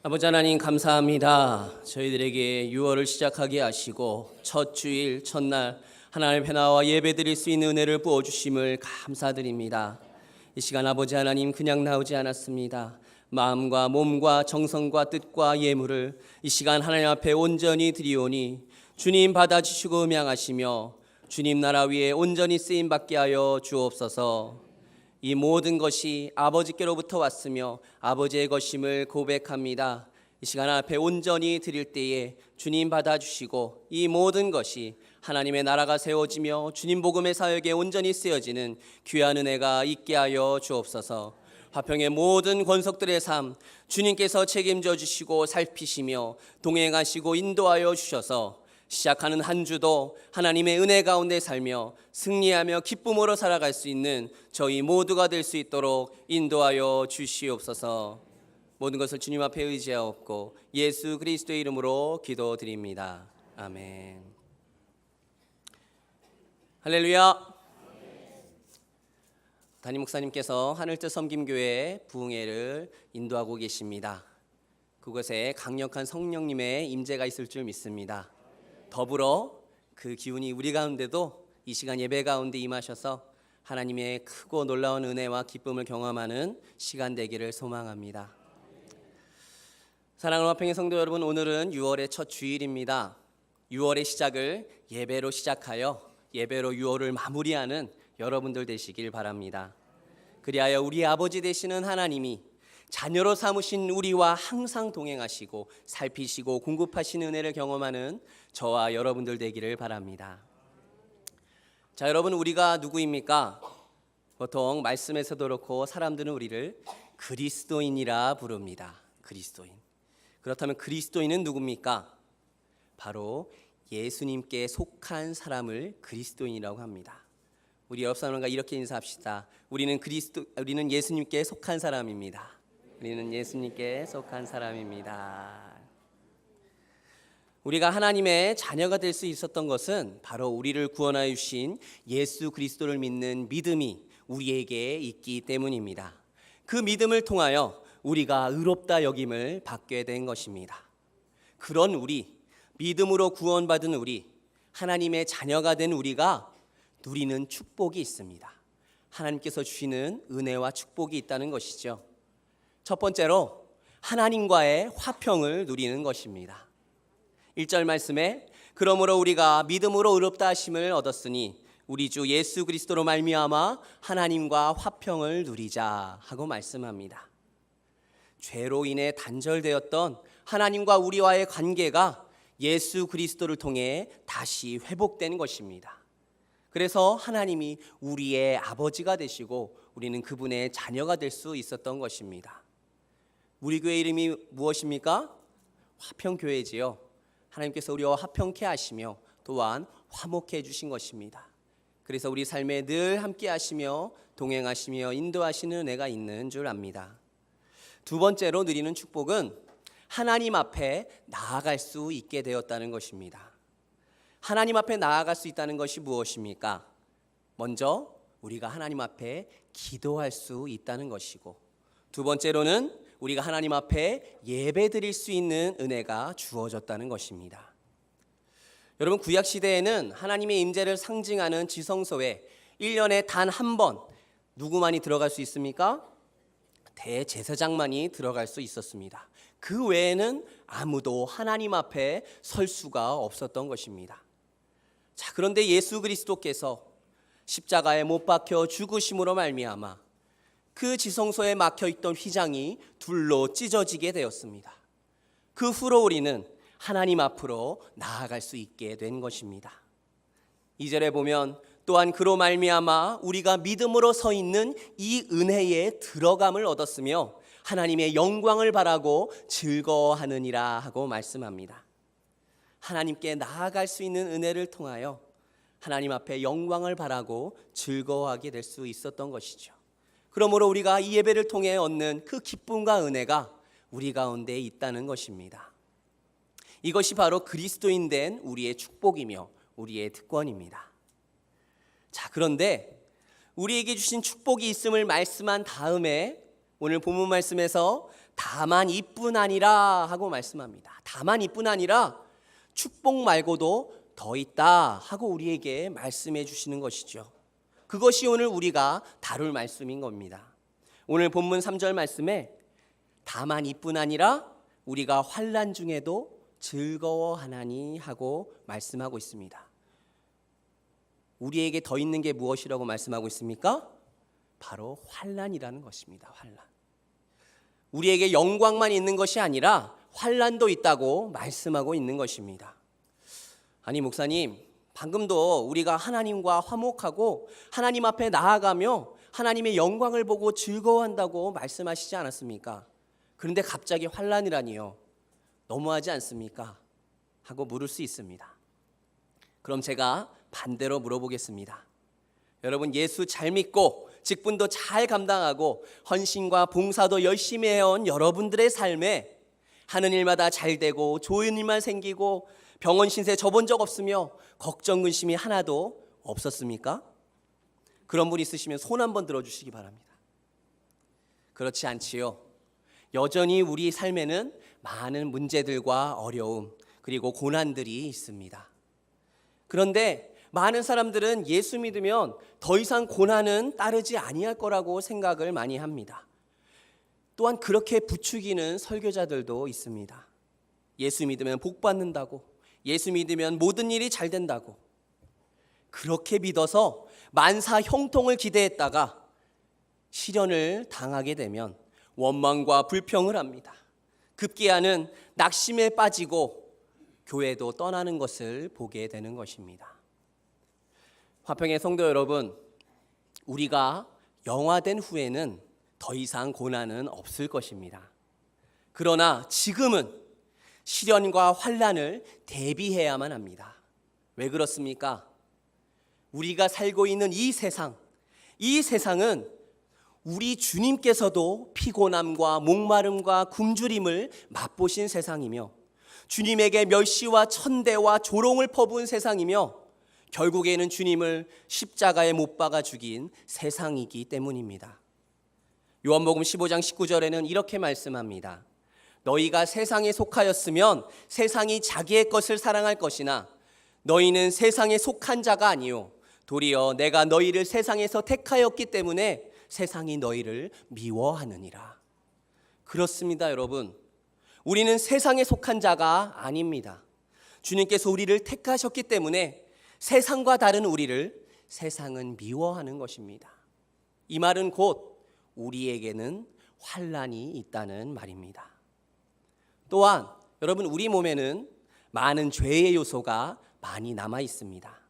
아버지 하나님 감사합니다. 저희들에게 6월을 시작하게 하시고 첫 주일 첫날 하나님의 나와 예배드릴 수 있는 은혜를 부어주심을 감사드립니다. 이 시간 아버지 하나님 그냥 나오지 않았습니다. 마음과 몸과 정성과 뜻과 예물을 이 시간 하나님 앞에 온전히 드리오니 주님 받아주시고 음양하시며 주님 나라 위에 온전히 쓰임받게 하여 주옵소서. 이 모든 것이 아버지께로부터 왔으며 아버지의 것임을 고백합니다. 이 시간 앞에 온전히 드릴 때에 주님 받아주시고 이 모든 것이 하나님의 나라가 세워지며 주님 복음의 사역에 온전히 쓰여지는 귀한 은혜가 있게 하여 주옵소서. 화평의 모든 권속들의 삶 주님께서 책임져 주시고 살피시며 동행하시고 인도하여 주셔서 시작하는 한 주도 하나님의 은혜 가운데 살며 승리하며 기쁨으로 살아갈 수 있는 저희 모두가 될 수 있도록 인도하여 주시옵소서. 모든 것을 주님 앞에 의지하옵고 예수 그리스도의 이름으로 기도드립니다. 아멘. 할렐루야. 담임 목사님께서 하늘뜻 섬김교회 부흥회를 인도하고 계십니다. 그곳에 강력한 성령님의 임재가 있을 줄 믿습니다. 더불어 그 기운이 우리 가운데도 이 시간 예배 가운데 임하셔서 하나님의 크고 놀라운 은혜와 기쁨을 경험하는 시간 되기를 소망합니다. 사랑하는 화평의 성도 여러분, 오늘은 6월의 첫 주일입니다. 6월의 시작을 예배로 시작하여 예배로 6월을 마무리하는 여러분들 되시길 바랍니다. 그리하여 우리 아버지 되시는 하나님이 자녀로 삼으신 우리와 항상 동행하시고 살피시고 공급하시는 은혜를 경험하는 저와 여러분들 되기를 바랍니다. 자, 여러분, 우리가 누구입니까? 보통 말씀에서도 그렇고 사람들은 우리를 그리스도인이라 부릅니다. 그리스도인. 그렇다면 그리스도인은 누굽니까? 바로 예수님께 속한 사람을 그리스도인이라고 합니다. 우리 옆 사람과 이렇게 인사합시다. 우리는 예수님께 속한 사람입니다. 우리는 예수님께 속한 사람입니다. 우리가 하나님의 자녀가 될 수 있었던 것은 바로 우리를 구원하여 주신 예수 그리스도를 믿는 믿음이 우리에게 있기 때문입니다. 그 믿음을 통하여 우리가 의롭다 여김을 받게 된 것입니다. 그런 우리, 믿음으로 구원받은 우리, 하나님의 자녀가 된 우리가 누리는 축복이 있습니다. 하나님께서 주시는 은혜와 축복이 있다는 것이죠. 첫 번째로 하나님과의 화평을 누리는 것입니다. 1절 말씀에 그러므로 우리가 믿음으로 의롭다 하심을 얻었으니 우리 주 예수 그리스도로 말미암아 하나님과 화평을 누리자 하고 말씀합니다. 죄로 인해 단절되었던 하나님과 우리와의 관계가 예수 그리스도를 통해 다시 회복된 것입니다. 그래서 하나님이 우리의 아버지가 되시고 우리는 그분의 자녀가 될 수 있었던 것입니다. 우리 교회 이름이 무엇입니까? 화평교회지요. 하나님께서 우리와 화평케 하시며 또한 화목해 주신 것입니다. 그래서 우리 삶에 늘 함께 하시며 동행하시며 인도하시는 은혜가 있는 줄 압니다. 두 번째로 누리는 축복은 하나님 앞에 나아갈 수 있게 되었다는 것입니다. 하나님 앞에 나아갈 수 있다는 것이 무엇입니까? 먼저 우리가 하나님 앞에 기도할 수 있다는 것이고, 두 번째로는 우리가 하나님 앞에 예배 드릴 수 있는 은혜가 주어졌다는 것입니다. 여러분, 구약 시대에는 하나님의 임재를 상징하는 지성소에 1년에 단 한 번 누구만이 들어갈 수 있습니까? 대제사장만이 들어갈 수 있었습니다. 그 외에는 아무도 하나님 앞에 설 수가 없었던 것입니다. 자, 그런데 예수 그리스도께서 십자가에 못 박혀 죽으심으로 말미암아 그 지성소에 막혀있던 휘장이 둘로 찢어지게 되었습니다. 그 후로 우리는 하나님 앞으로 나아갈 수 있게 된 것입니다. 2절에 보면 또한 그로 말미암아 우리가 믿음으로 서 있는 이 은혜에 들어감을 얻었으며 하나님의 영광을 바라고 즐거워하느니라 하고 말씀합니다. 하나님께 나아갈 수 있는 은혜를 통하여 하나님 앞에 영광을 바라고 즐거워하게 될 수 있었던 것이죠. 그러므로 우리가 이 예배를 통해 얻는 그 기쁨과 은혜가 우리 가운데 있다는 것입니다. 이것이 바로 그리스도인 된 우리의 축복이며 우리의 특권입니다. 자, 그런데 우리에게 주신 축복이 있음을 말씀한 다음에 오늘 본문 말씀에서 다만 이뿐 아니라 하고 말씀합니다. 다만 이뿐 아니라 축복 말고도 더 있다 하고 우리에게 말씀해 주시는 것이죠. 그것이 오늘 우리가 다룰 말씀인 겁니다. 오늘 본문 3절 말씀에 다만 이뿐 아니라 우리가 환난 중에도 즐거워하나니 하고 말씀하고 있습니다. 우리에게 더 있는 게 무엇이라고 말씀하고 있습니까? 바로 환난이라는 것입니다. 환난. 우리에게 영광만 있는 것이 아니라 환난도 있다고 말씀하고 있는 것입니다. 아니 목사님, 방금도 우리가 하나님과 화목하고 하나님 앞에 나아가며 하나님의 영광을 보고 즐거워한다고 말씀하시지 않았습니까? 그런데 갑자기 환난이라니요. 너무하지 않습니까? 하고 물을 수 있습니다. 그럼 제가 반대로 물어보겠습니다. 여러분, 예수 잘 믿고 직분도 잘 감당하고 헌신과 봉사도 열심히 해온 여러분들의 삶에 하는 일마다 잘 되고 좋은 일만 생기고 병원 신세 져본 적 없으며 걱정 근심이 하나도 없었습니까? 그런 분 있으시면 손 한번 들어주시기 바랍니다. 그렇지 않지요. 여전히 우리 삶에는 많은 문제들과 어려움 그리고 고난들이 있습니다. 그런데 많은 사람들은 예수 믿으면 더 이상 고난은 따르지 아니할 거라고 생각을 많이 합니다. 또한 그렇게 부추기는 설교자들도 있습니다. 예수 믿으면 복 받는다고, 예수 믿으면 모든 일이 잘 된다고. 그렇게 믿어서 만사 형통을 기대했다가 시련을 당하게 되면 원망과 불평을 합니다. 급기야는 낙심에 빠지고 교회도 떠나는 것을 보게 되는 것입니다. 화평의 성도 여러분, 우리가 영화된 후에는 더 이상 고난은 없을 것입니다. 그러나 지금은 시련과 환난을 대비해야만 합니다. 왜 그렇습니까? 우리가 살고 있는 이 세상은 우리 주님께서도 피곤함과 목마름과 굶주림을 맛보신 세상이며 주님에게 멸시와 천대와 조롱을 퍼부은 세상이며 결국에는 주님을 십자가에 못 박아 죽인 세상이기 때문입니다. 요한복음 15장 19절에는 이렇게 말씀합니다. 너희가 세상에 속하였으면 세상이 자기의 것을 사랑할 것이나 너희는 세상에 속한 자가 아니요 도리어 내가 너희를 세상에서 택하였기 때문에 세상이 너희를 미워하느니라. 그렇습니다, 여러분. 우리는 세상에 속한 자가 아닙니다. 주님께서 우리를 택하셨기 때문에 세상과 다른 우리를 세상은 미워하는 것입니다. 이 말은 곧 우리에게는 환난이 있다는 말입니다. 또한 여러분, 우리 몸에는 많은 죄의 요소가 많이 남아 있습니다.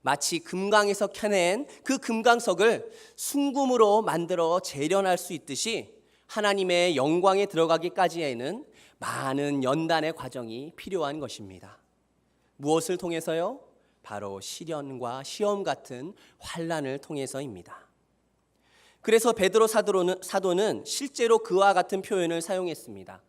마치 금강에서 켜낸 그 금강석을 순금으로 만들어 재련할 수 있듯이 하나님의 영광에 들어가기까지에는 많은 연단의 과정이 필요한 것입니다. 무엇을 통해서요? 바로 시련과 시험 같은 환난을 통해서입니다. 그래서 베드로 사도는 실제로 그와 같은 표현을 사용했습니다.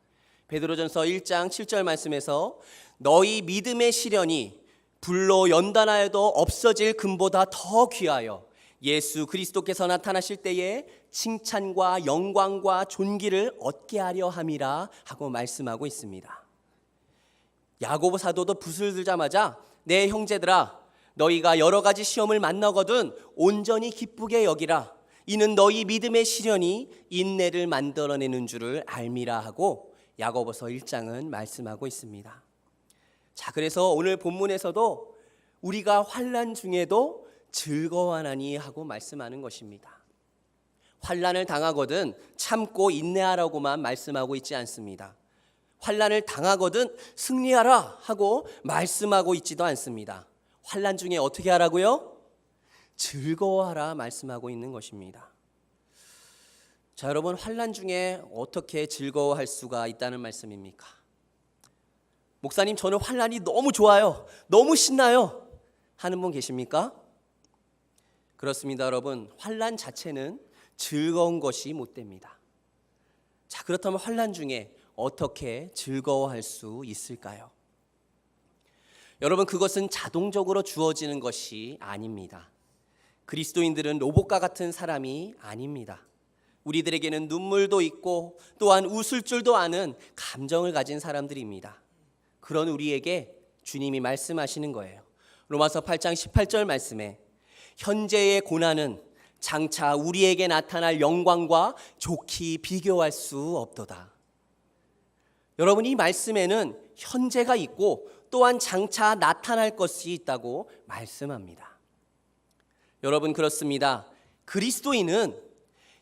베드로전서 1장 7절 말씀에서 너희 믿음의 시련이 불로 연단하여도 없어질 금보다 더 귀하여 예수 그리스도께서 나타나실 때에 칭찬과 영광과 존귀를 얻게 하려 함이라 하고 말씀하고 있습니다. 야고보 사도도 붓을 들자마자 내 형제들아 너희가 여러 가지 시험을 만나거든 온전히 기쁘게 여기라. 이는 너희 믿음의 시련이 인내를 만들어내는 줄을 알미라 하고 야고보서 1장은 말씀하고 있습니다. 자, 그래서 오늘 본문에서도 우리가 환난 중에도 즐거워하나니 하고 말씀하는 것입니다. 환난을 당하거든 참고 인내하라고만 말씀하고 있지 않습니다. 환난을 당하거든 승리하라 하고 말씀하고 있지도 않습니다. 환난 중에 어떻게 하라고요? 즐거워하라 말씀하고 있는 것입니다. 자, 여러분, 환난 중에 어떻게 즐거워할 수가 있다는 말씀입니까? 목사님, 저는 환난이 너무 좋아요. 너무 신나요. 하는 분 계십니까? 그렇습니다, 여러분. 환난 자체는 즐거운 것이 못 됩니다. 자, 그렇다면 환난 중에 어떻게 즐거워할 수 있을까요? 여러분, 그것은 자동적으로 주어지는 것이 아닙니다. 그리스도인들은 로봇과 같은 사람이 아닙니다. 우리들에게는 눈물도 있고 또한 웃을 줄도 아는 감정을 가진 사람들입니다. 그런 우리에게 주님이 말씀하시는 거예요. 로마서 8장 18절 말씀에 현재의 고난은 장차 우리에게 나타날 영광과 좋게 비교할 수 없도다. 여러분, 이 말씀에는 현재가 있고 또한 장차 나타날 것이 있다고 말씀합니다. 여러분, 그렇습니다. 그리스도인은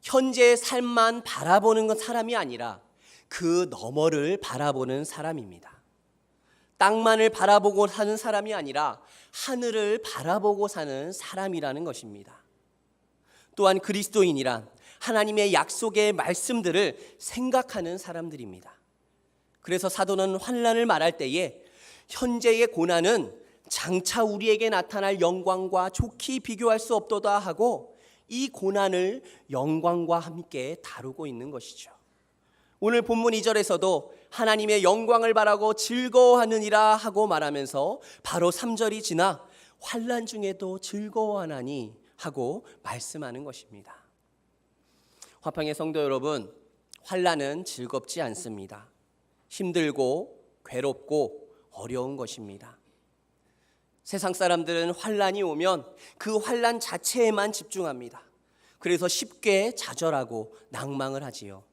현재의 삶만 바라보는 사람이 아니라 그 너머를 바라보는 사람입니다. 땅만을 바라보고 사는 사람이 아니라 하늘을 바라보고 사는 사람이라는 것입니다. 또한 그리스도인이란 하나님의 약속의 말씀들을 생각하는 사람들입니다. 그래서 사도는 환난을 말할 때에 현재의 고난은 장차 우리에게 나타날 영광과 좋게 비교할 수 없도다 하고 이 고난을 영광과 함께 다루고 있는 것이죠. 오늘 본문 2절에서도 하나님의 영광을 바라고 즐거워하느니라 하고 말하면서 바로 3절이 지나 환난 중에도 즐거워하나니 하고 말씀하는 것입니다. 화평의 성도 여러분, 환난은 즐겁지 않습니다. 힘들고 괴롭고 어려운 것입니다. 세상 사람들은 환난이 오면 그 환난 자체에만 집중합니다. 그래서 쉽게 좌절하고 낭망을 하지요.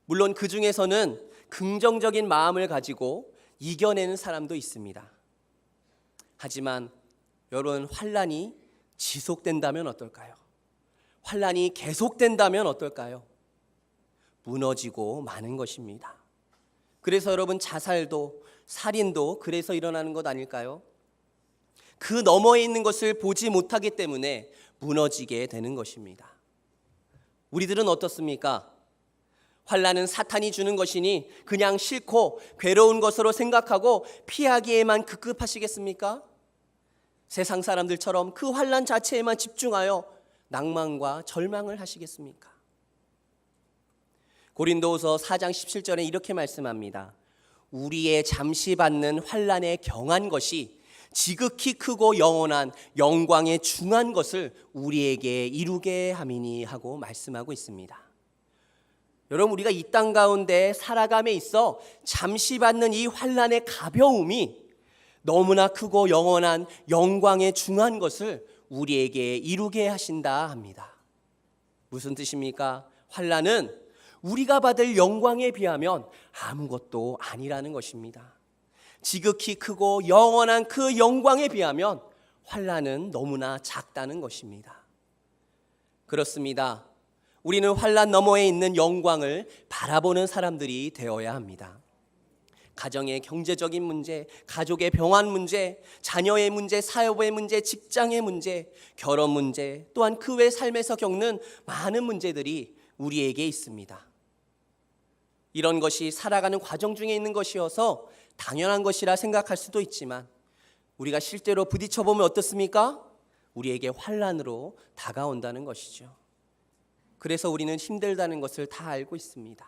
물론 그 중에서는 긍정적인 마음을 가지고 이겨내는 사람도 있습니다. 하지만 여러분, 환난이 지속된다면 어떨까요? 환난이 계속된다면 어떨까요? 무너지고 마는 것입니다. 그래서 여러분, 자살도 살인도 그래서 일어나는 것 아닐까요? 그 너머에 있는 것을 보지 못하기 때문에 무너지게 되는 것입니다. 우리들은 어떻습니까? 환난은 사탄이 주는 것이니 그냥 싫고 괴로운 것으로 생각하고 피하기에만 급급하시겠습니까? 세상 사람들처럼 그 환난 자체에만 집중하여 낭만과 절망을 하시겠습니까? 고린도후서 4장 17절에 이렇게 말씀합니다. 우리의 잠시 받는 환난에 경한 것이 지극히 크고 영원한 영광에 중한 것을 우리에게 이루게 함이니 하고 말씀하고 있습니다. 여러분, 우리가 이 땅 가운데 살아감에 있어 잠시 받는 이 환난의 가벼움이 너무나 크고 영원한 영광에 중한 것을 우리에게 이루게 하신다 합니다. 무슨 뜻입니까? 환난은 우리가 받을 영광에 비하면 아무것도 아니라는 것입니다. 지극히 크고 영원한 그 영광에 비하면 환난은 너무나 작다는 것입니다. 그렇습니다. 우리는 환난 너머에 있는 영광을 바라보는 사람들이 되어야 합니다. 가정의 경제적인 문제, 가족의 병환 문제, 자녀의 문제, 사업의 문제, 직장의 문제, 결혼 문제, 또한 그 외 삶에서 겪는 많은 문제들이 우리에게 있습니다. 이런 것이 살아가는 과정 중에 있는 것이어서 당연한 것이라 생각할 수도 있지만 우리가 실제로 부딪혀보면 어떻습니까? 우리에게 환난으로 다가온다는 것이죠. 그래서 우리는 힘들다는 것을 다 알고 있습니다.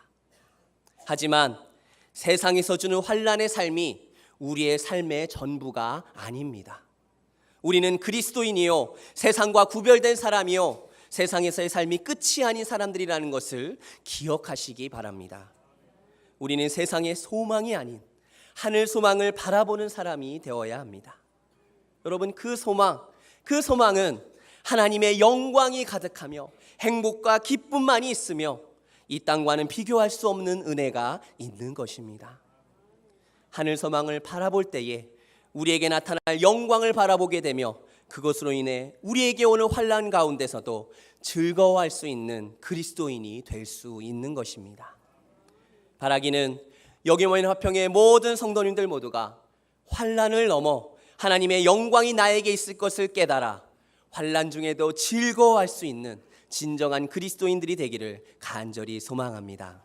하지만 세상에서 주는 환난의 삶이 우리의 삶의 전부가 아닙니다. 우리는 그리스도인이요, 세상과 구별된 사람이요, 세상에서의 삶이 끝이 아닌 사람들이라는 것을 기억하시기 바랍니다. 우리는 세상의 소망이 아닌 하늘 소망을 바라보는 사람이 되어야 합니다. 여러분, 그 소망은 하나님의 영광이 가득하며 행복과 기쁨만이 있으며 이 땅과는 비교할 수 없는 은혜가 있는 것입니다. 하늘 소망을 바라볼 때에 우리에게 나타날 영광을 바라보게 되며 그것으로 인해 우리에게 오는 환난 가운데서도 즐거워할 수 있는 그리스도인이 될 수 있는 것입니다. 바라기는 여기 모인 화평의 모든 성도님들 모두가 환난을 넘어 하나님의 영광이 나에게 있을 것을 깨달아 환난 중에도 즐거워할 수 있는 진정한 그리스도인들이 되기를 간절히 소망합니다.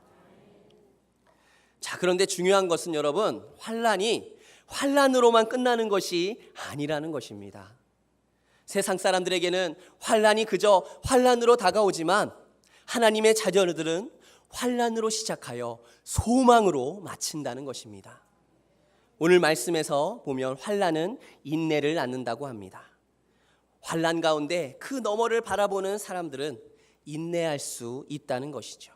자, 그런데 중요한 것은 여러분, 환난이 환난으로만 끝나는 것이 아니라는 것입니다. 세상 사람들에게는 환난이 그저 환난으로 다가오지만 하나님의 자녀들은 환난으로 시작하여 소망으로 마친다는 것입니다. 오늘 말씀에서 보면 환난은 인내를 낳는다고 합니다. 환난 가운데 그 너머를 바라보는 사람들은 인내할 수 있다는 것이죠.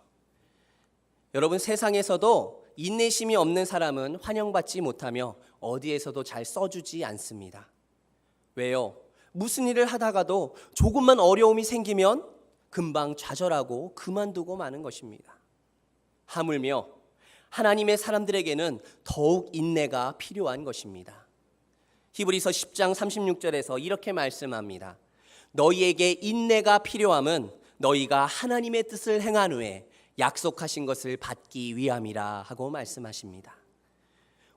여러분, 세상에서도 인내심이 없는 사람은 환영받지 못하며 어디에서도 잘 써주지 않습니다. 왜요? 무슨 일을 하다가도 조금만 어려움이 생기면 금방 좌절하고 그만두고 마는 것입니다. 하물며 하나님의 사람들에게는 더욱 인내가 필요한 것입니다. 히브리서 10장 36절에서 이렇게 말씀합니다. 너희에게 인내가 필요함은 너희가 하나님의 뜻을 행한 후에 약속하신 것을 받기 위함이라 하고 말씀하십니다.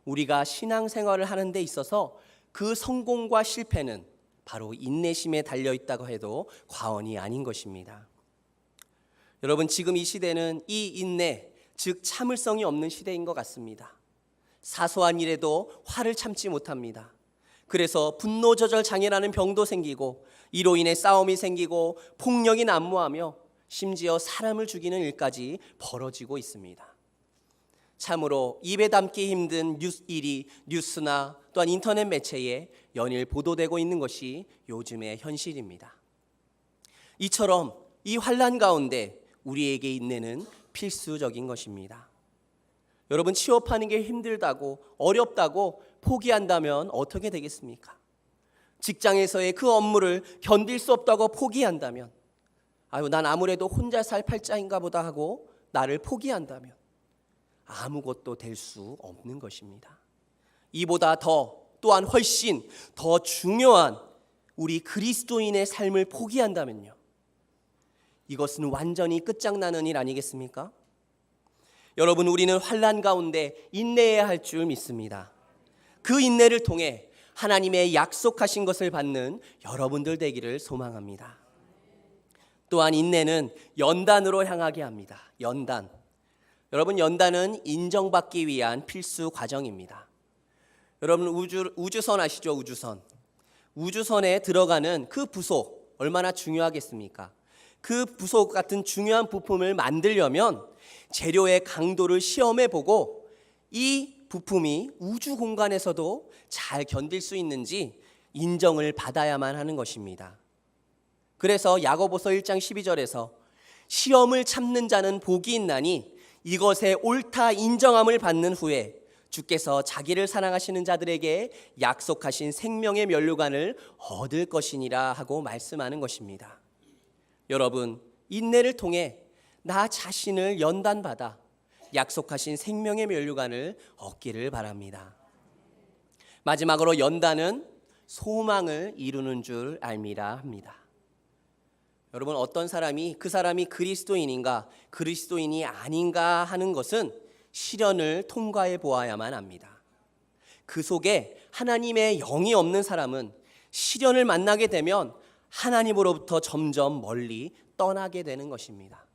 우리가 신앙생활을 하는 데 있어서 그 성공과 실패는 바로 인내심에 달려있다고 해도 과언이 아닌 것입니다. 여러분, 지금 이 시대는 이 인내, 즉 참을성이 없는 시대인 것 같습니다. 사소한 일에도 화를 참지 못합니다. 그래서 분노 조절 장애라는 병도 생기고 이로 인해 싸움이 생기고 폭력이 난무하며 심지어 사람을 죽이는 일까지 벌어지고 있습니다. 참으로 입에 담기 힘든 일이 뉴스나 또한 인터넷 매체에 연일 보도되고 있는 것이 요즘의 현실입니다. 이처럼 이 환난 가운데 우리에게 인내는 필수적인 것입니다. 여러분, 취업하는 게 힘들다고 어렵다고 포기한다면 어떻게 되겠습니까? 직장에서의 그 업무를 견딜 수 없다고 포기한다면, 난 아무래도 혼자 살 팔자인가 보다 하고 나를 포기한다면 아무것도 될 수 없는 것입니다. 이보다 또한 훨씬 더 중요한 우리 그리스도인의 삶을 포기한다면요, 이것은 완전히 끝장나는 일 아니겠습니까? 여러분, 우리는 환난 가운데 인내해야 할 줄 믿습니다. 그 인내를 통해 하나님의 약속하신 것을 받는 여러분들 되기를 소망합니다. 또한 인내는 연단으로 향하게 합니다. 연단. 여러분, 연단은 인정받기 위한 필수 과정입니다. 여러분, 우주선 아시죠? 우주선에 들어가는 그 부속 얼마나 중요하겠습니까? 그 부속 같은 중요한 부품을 만들려면 재료의 강도를 시험해보고 이 부품이 우주 공간에서도 잘 견딜 수 있는지 인정을 받아야만 하는 것입니다. 그래서 야고보서 1장 12절에서 시험을 참는 자는 복이 있나니 이것에 옳다 인정함을 받는 후에 주께서 자기를 사랑하시는 자들에게 약속하신 생명의 면류관을 얻을 것이니라 하고 말씀하는 것입니다. 여러분, 인내를 통해 나 자신을 연단받아 약속하신 생명의 면류관을 얻기를 바랍니다. 마지막으로 연단은 소망을 이루는 줄 알미라 합니다. 여러분, 어떤 사람이 그 사람이 그리스도인인가 그리스도인이 아닌가 하는 것은 시련을 통과해 보아야만 합니다. 그 속에 하나님의 영이 없는 사람은 시련을 만나게 되면 하나님으로부터 점점 멀리 떠나게 되는 것입니다.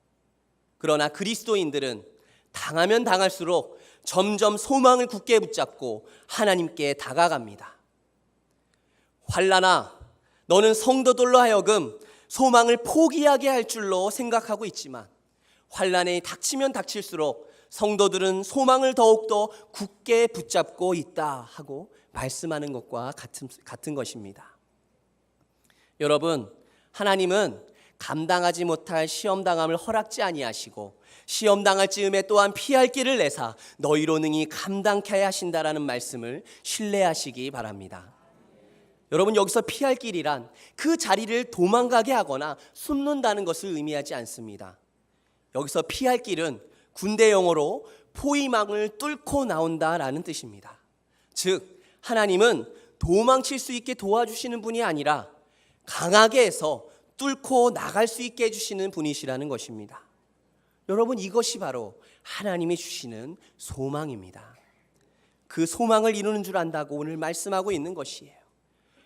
그러나 그리스도인들은 당하면 당할수록 점점 소망을 굳게 붙잡고 하나님께 다가갑니다. 환난아, 너는 성도들로 하여금 소망을 포기하게 할 줄로 생각하고 있지만 환난이 닥치면 닥칠수록 성도들은 소망을 더욱더 굳게 붙잡고 있다 하고 말씀하는 것과 같은 것입니다. 여러분, 하나님은 감당하지 못할 시험당함을 허락지 아니하시고 시험당할 즈음에 또한 피할 길을 내사 너희로 능히 감당케 하신다라는 말씀을 신뢰하시기 바랍니다. 여러분, 여기서 피할 길이란 그 자리를 도망가게 하거나 숨는다는 것을 의미하지 않습니다. 여기서 피할 길은 군대 용어로 포위망을 뚫고 나온다라는 뜻입니다. 즉, 하나님은 도망칠 수 있게 도와주시는 분이 아니라 강하게 해서 뚫고 나갈 수 있게 해주시는 분이시라는 것입니다. 여러분, 이것이 바로 하나님이 주시는 소망입니다. 그 소망을 이루는 줄 안다고 오늘 말씀하고 있는 것이에요.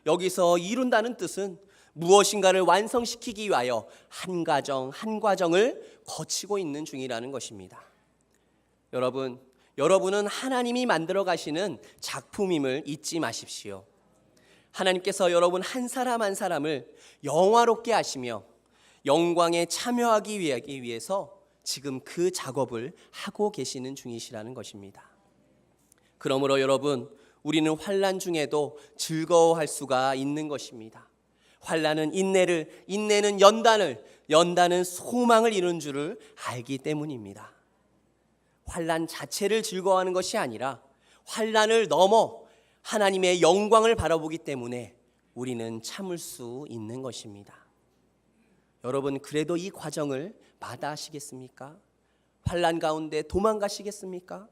여기서 이룬다는 뜻은 무엇인가를 완성시키기 위하여 한 과정 한 과정을 거치고 있는 중이라는 것입니다. 여러분은 하나님이 만들어 가시는 작품임을 잊지 마십시오. 하나님께서 여러분 한 사람 한 사람을 영화롭게 하시며 영광에 참여하기 위해서 지금 그 작업을 하고 계시는 중이시라는 것입니다. 그러므로 여러분, 우리는 환난 중에도 즐거워할 수가 있는 것입니다. 환난은 인내를, 인내는 연단을, 연단은 소망을 이루는 줄을 알기 때문입니다. 환난 자체를 즐거워하는 것이 아니라 환난을 넘어 하나님의 영광을 바라보기 때문에 우리는 참을 수 있는 것입니다. 여러분, 그래도 이 과정을 마다하시겠습니까? 환난 가운데 도망가시겠습니까?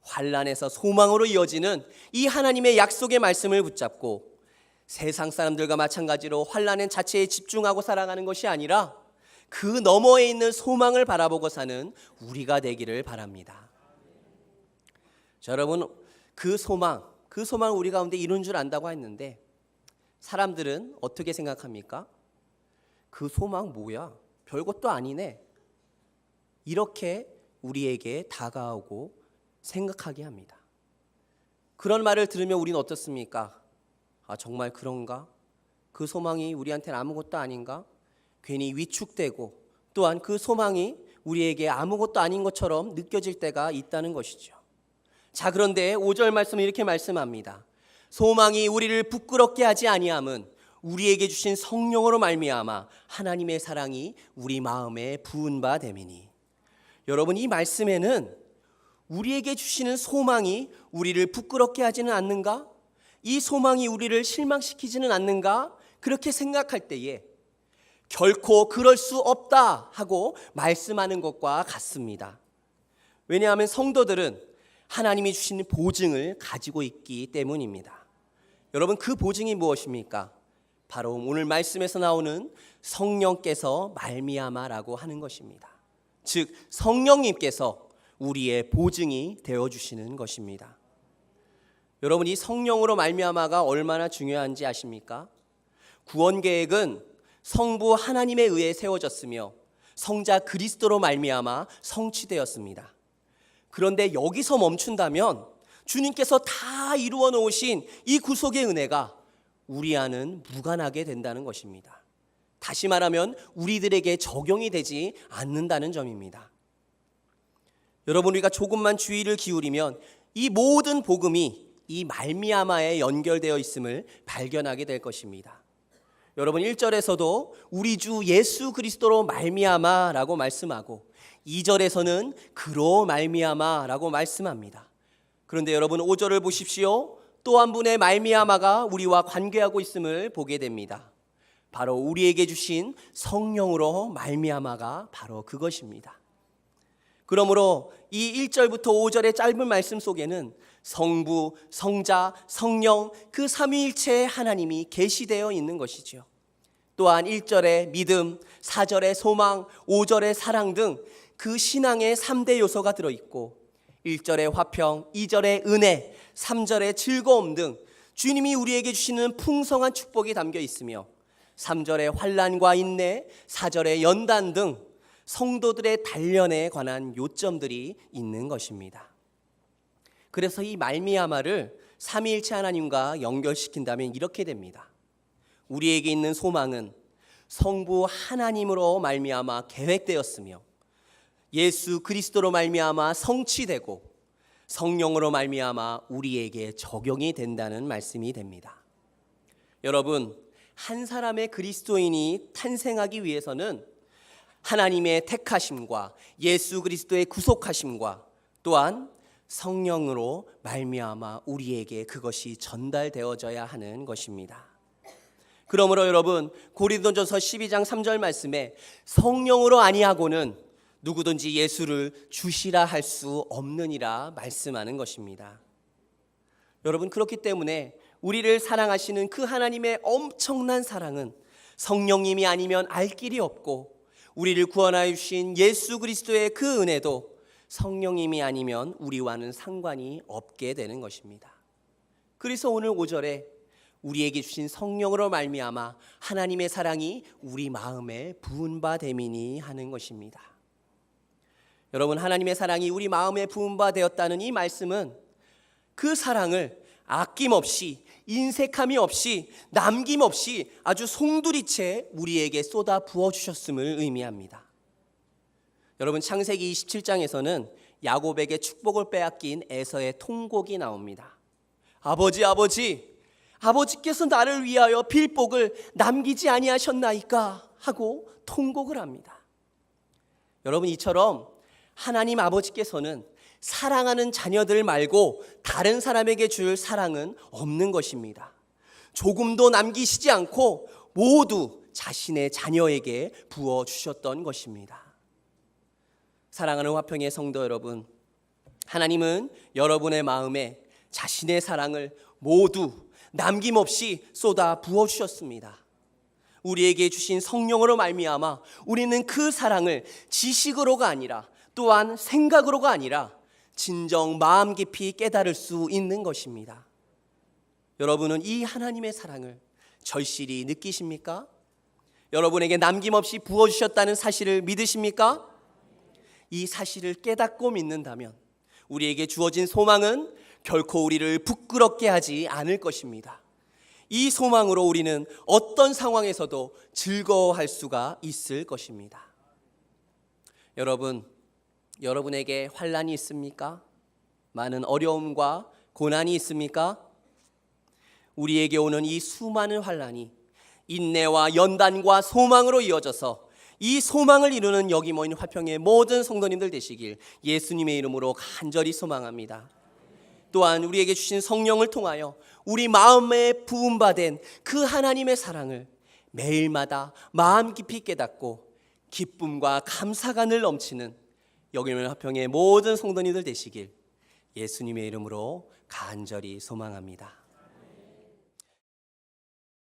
환난에서 소망으로 이어지는 이 하나님의 약속의 말씀을 붙잡고 세상 사람들과 마찬가지로 환난 자체에 집중하고 살아가는 것이 아니라 그 너머에 있는 소망을 바라보고 사는 우리가 되기를 바랍니다. 자, 여러분, 그 소망 우리 가운데 이룬 줄 안다고 했는데 사람들은 어떻게 생각합니까? 그 소망 뭐야? 별것도 아니네. 이렇게 우리에게 다가오고 생각하게 합니다. 그런 말을 들으면 우리는 어떻습니까? 아, 정말 그런가? 그 소망이 우리한테는 아무것도 아닌가? 괜히 위축되고 또한 그 소망이 우리에게 아무것도 아닌 것처럼 느껴질 때가 있다는 것이죠. 자, 그런데 5절 말씀은 이렇게 말씀합니다. 소망이 우리를 부끄럽게 하지 아니함은 우리에게 주신 성령으로 말미암아 하나님의 사랑이 우리 마음에 부은 바 됨이니. 여러분, 이 말씀에는 우리에게 주시는 소망이 우리를 부끄럽게 하지는 않는가? 이 소망이 우리를 실망시키지는 않는가? 그렇게 생각할 때에 결코 그럴 수 없다 하고 말씀하는 것과 같습니다. 왜냐하면 성도들은 하나님이 주신 보증을 가지고 있기 때문입니다. 여러분, 그 보증이 무엇입니까? 바로 오늘 말씀에서 나오는 성령께서 말미암아라고 하는 것입니다. 즉, 성령님께서 우리의 보증이 되어주시는 것입니다. 여러분, 이 성령으로 말미암아가 얼마나 중요한지 아십니까? 구원 계획은 성부 하나님에 의해 세워졌으며 성자 그리스도로 말미암아 성취되었습니다. 그런데 여기서 멈춘다면 주님께서 다 이루어 놓으신 이 구속의 은혜가 우리 안은 무관하게 된다는 것입니다. 다시 말하면 우리들에게 적용이 되지 않는다는 점입니다. 여러분, 우리가 조금만 주의를 기울이면 이 모든 복음이 이 말미암아에 연결되어 있음을 발견하게 될 것입니다. 여러분, 1절에서도 우리 주 예수 그리스도로 말미암아라고 말씀하고 2절에서는 그로 말미암아라고 말씀합니다. 그런데 여러분, 5절을 보십시오. 또 한 분의 말미암아가 우리와 관계하고 있음을 보게 됩니다. 바로 우리에게 주신 성령으로 말미암아가 바로 그것입니다. 그러므로 이 1절부터 5절의 짧은 말씀 속에는 성부, 성자, 성령 그 삼위일체의 하나님이 계시되어 있는 것이죠. 또한 1절의 믿음, 4절의 소망, 5절의 사랑 등 그 신앙의 3대 요소가 들어있고 1절의 화평, 2절의 은혜, 3절의 즐거움 등 주님이 우리에게 주시는 풍성한 축복이 담겨 있으며 3절의 환난과 인내, 4절의 연단 등 성도들의 단련에 관한 요점들이 있는 것입니다. 그래서 이 말미암아를 삼위일체 하나님과 연결시킨다면 이렇게 됩니다. 우리에게 있는 소망은 성부 하나님으로 말미암아 계획되었으며 예수 그리스도로 말미암아 성취되고 성령으로 말미암아 우리에게 적용이 된다는 말씀이 됩니다. 여러분, 한 사람의 그리스도인이 탄생하기 위해서는 하나님의 택하심과 예수 그리스도의 구속하심과 또한 성령으로 말미암아 우리에게 그것이 전달되어져야 하는 것입니다. 그러므로 여러분, 고린도전서 12장 3절 말씀에 성령으로 아니하고는 누구든지 예수를 주시라 할 수 없느니라 말씀하는 것입니다. 여러분, 그렇기 때문에 우리를 사랑하시는 그 하나님의 엄청난 사랑은 성령님이 아니면 알 길이 없고 우리를 구원하여 주신 예수 그리스도의 그 은혜도 성령님이 아니면 우리와는 상관이 없게 되는 것입니다. 그래서 오늘 5절에 우리에게 주신 성령으로 말미암아 하나님의 사랑이 우리 마음에 부은 바 됨이니 하는 것입니다. 여러분, 하나님의 사랑이 우리 마음에 부은 바 되었다는 이 말씀은 그 사랑을 아낌없이 인색함이 없이 남김없이 아주 송두리째 우리에게 쏟아 부어주셨음을 의미합니다. 여러분, 창세기 27장에서는 야곱에게 축복을 빼앗긴 에서의 통곡이 나옵니다. 아버지, 아버지, 아버지께서 나를 위하여 빌복을 남기지 아니하셨나이까 하고 통곡을 합니다. 여러분, 이처럼 하나님 아버지께서는 사랑하는 자녀들 말고 다른 사람에게 줄 사랑은 없는 것입니다. 조금도 남기시지 않고 모두 자신의 자녀에게 부어주셨던 것입니다. 사랑하는 화평의 성도 여러분, 하나님은 여러분의 마음에 자신의 사랑을 모두 남김없이 쏟아 부어주셨습니다. 우리에게 주신 성령으로 말미암아 우리는 그 사랑을 지식으로가 아니라 또한 생각으로가 아니라 진정 마음 깊이 깨달을 수 있는 것입니다. 여러분은 이 하나님의 사랑을 절실히 느끼십니까? 여러분에게 남김없이 부어주셨다는 사실을 믿으십니까? 이 사실을 깨닫고 믿는다면 우리에게 주어진 소망은 결코 우리를 부끄럽게 하지 않을 것입니다. 이 소망으로 우리는 어떤 상황에서도 즐거워할 수가 있을 것입니다. 여러분, 여러분에게 환난이 있습니까? 많은 어려움과 고난이 있습니까? 우리에게 오는 이 수많은 환난이 인내와 연단과 소망으로 이어져서 이 소망을 이루는 여기 모인 화평의 모든 성도님들 되시길 예수님의 이름으로 간절히 소망합니다. 또한 우리에게 주신 성령을 통하여 우리 마음에 부음받은 그 하나님의 사랑을 매일마다 마음 깊이 깨닫고 기쁨과 감사가 늘 넘치는 여기 모인 화평의 모든 성도님들 되시길 예수님의 이름으로 간절히 소망합니다.